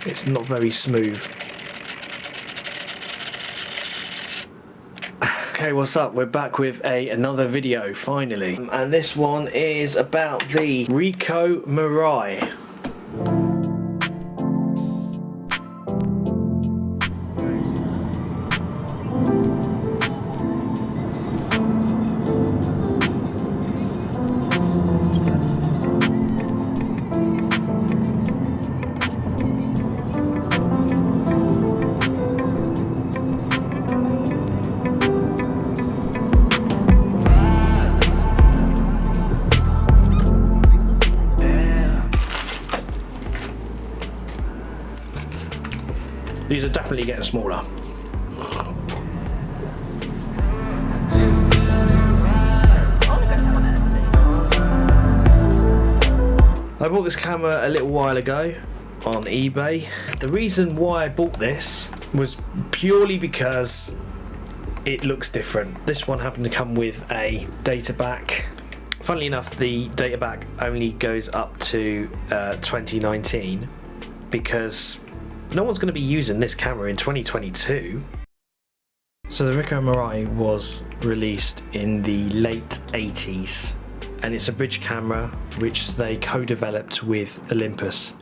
It's not very smooth. Okay, what's up? We're back with another video, finally. And this one is about the Ricoh Mirai. These are definitely getting smaller. I bought this camera a little while ago on eBay. The reason why I bought this was purely because it looks different. This one happened to come with a data back. Funnily enough, the data back only goes up to 2019 because no one's going to be using this camera in 2022. So the Ricoh Mirai was released in the late 80s, and it's a bridge camera which they co-developed with Olympus.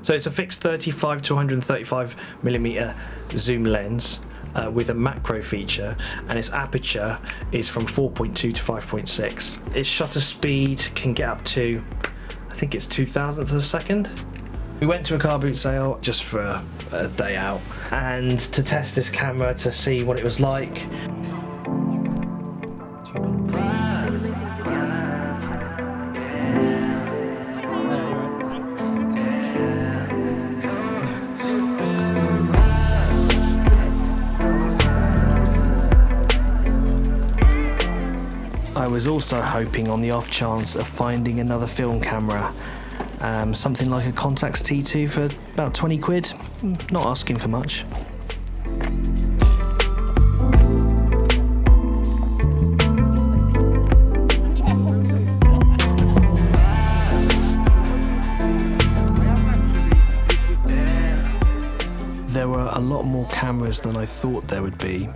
So it's a fixed 35 to 135mm zoom lens with a macro feature, and its aperture is from 4.2 to 5.6. Its shutter speed can get up to, I think it's 2,000th of a second. We went to a car boot sale just for a day out and to test this camera to see what it was like. I was also hoping on the off chance of finding another film camera. Something like a Contax T2 for about 20 quid, not asking for much. There were a lot more cameras than I thought there would be.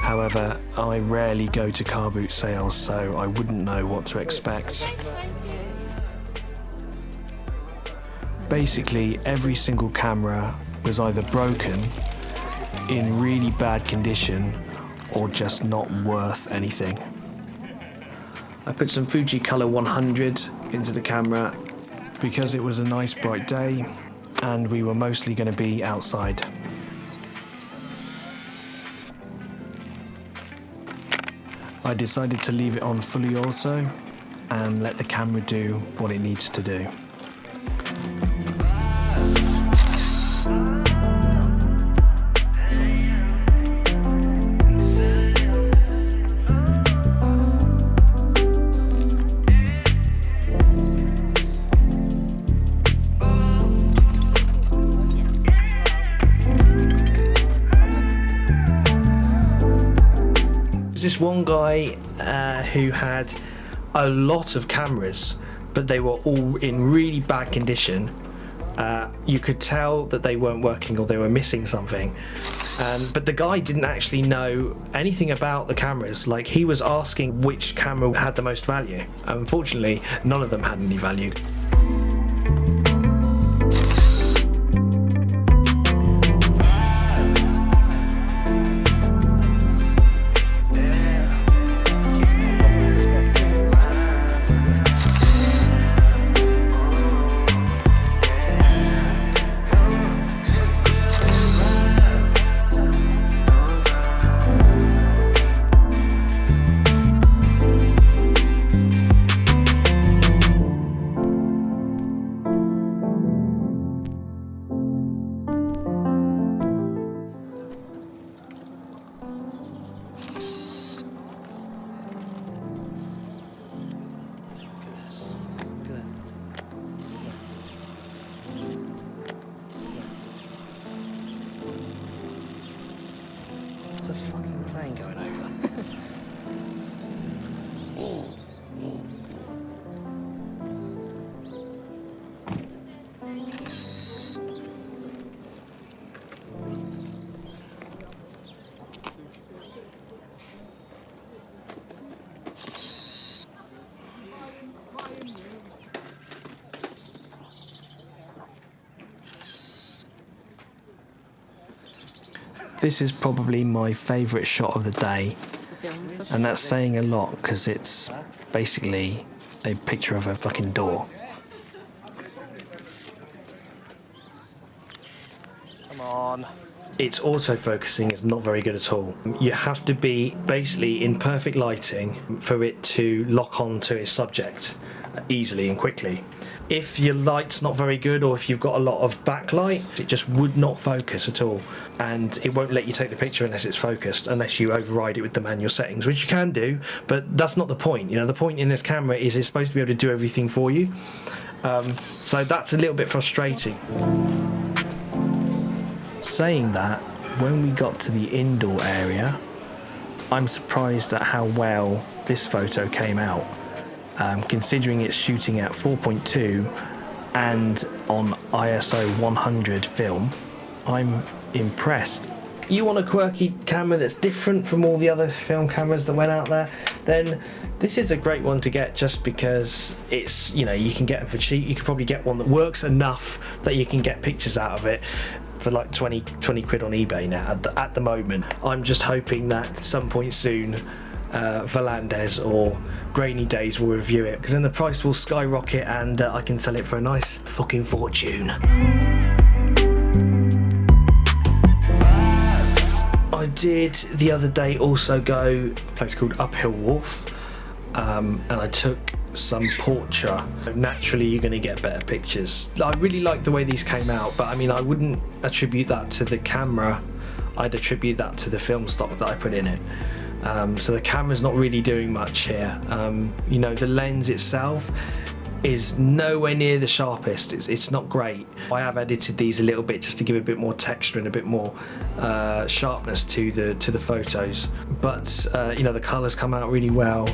However, I rarely go to car boot sales, so I wouldn't know what to expect. Basically, every single camera was either broken, in really bad condition, or just not worth anything. I put some Fujicolor 100 into the camera because it was a nice bright day and we were mostly going to be outside. I decided to leave it on fully auto and let the camera do what it needs to do. This one guy who had a lot of cameras, but they were all in really bad condition. You could tell that they weren't working or they were missing something. But the guy didn't actually know anything about the cameras. Like, he was asking which camera had the most value. Unfortunately, none of them had any value. There's a fucking plane going over. This is probably my favourite shot of the day, and that's saying a lot because it's basically a picture of a fucking door. Come on. Its autofocusing is not very good at all. You have to be basically in perfect lighting for it to lock on to its subject easily and quickly. If your light's not very good, or if you've got a lot of backlight, it just would not focus at all, and it won't let you take the picture unless it's focused, unless you override it with the manual settings, which you can do, but that's not the point. You know, the point in this camera is it's supposed to be able to do everything for you, so that's a little bit frustrating. Saying that, when we got to the indoor area, I'm surprised at how well this photo came out. Considering it's shooting at 4.2 and on ISO 100 film, I'm impressed. You want a quirky camera that's different from all the other film cameras that went out there, then this is a great one to get, just because it's, you know, you can get them for cheap. You could probably get one that works enough that you can get pictures out of it for like 20 quid on eBay now at the moment. I'm just hoping that at some point soon Volandes or Grainy Days will review it, because then the price will skyrocket and I can sell it for a nice fucking fortune. I did the other day also go to a place called Uphill Wharf, and I took some portrait. Naturally you're going to get better pictures. I really like the way these came out, but I mean, I wouldn't attribute that to the camera, I'd attribute that to the film stock that I put in it. So the camera's not really doing much here. You know, the lens itself is nowhere near the sharpest. It's not great. I have edited these a little bit just to give a bit more texture and a bit more sharpness to the photos. But you know, the colours come out really well.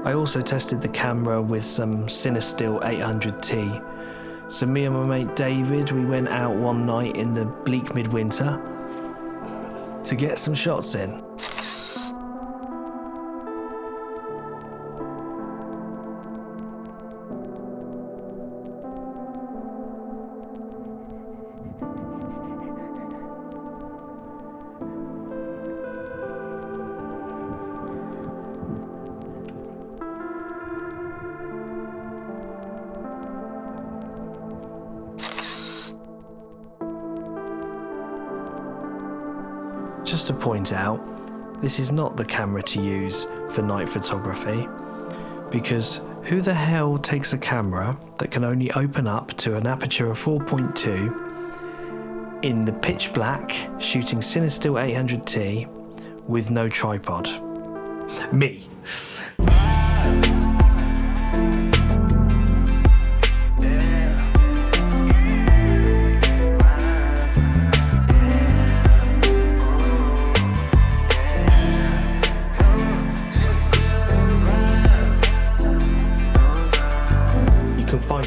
I also tested the camera with some Cinestill 800T. So me and my mate David, we went out one night in the bleak midwinter to get some shots in. Just to point out, this is not the camera to use for night photography, because who the hell takes a camera that can only open up to an aperture of 4.2 in the pitch black shooting Cinestill 800T with no tripod? Me.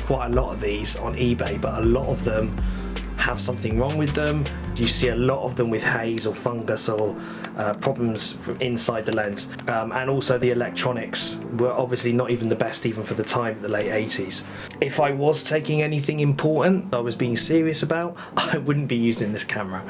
Quite a lot of these on eBay, but a lot of them have something wrong with them. You see a lot of them with haze or fungus or problems from inside the lens, and also the electronics were obviously not even the best even for the time, the late 80s. If I was taking anything important I was being serious about, I wouldn't be using this camera.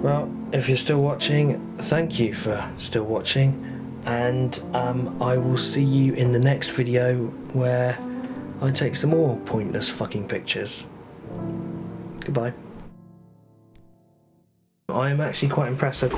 Well, if you're still watching, thank you for still watching, and I will see you in the next video where I take some more pointless fucking pictures. Goodbye. I am actually quite impressive.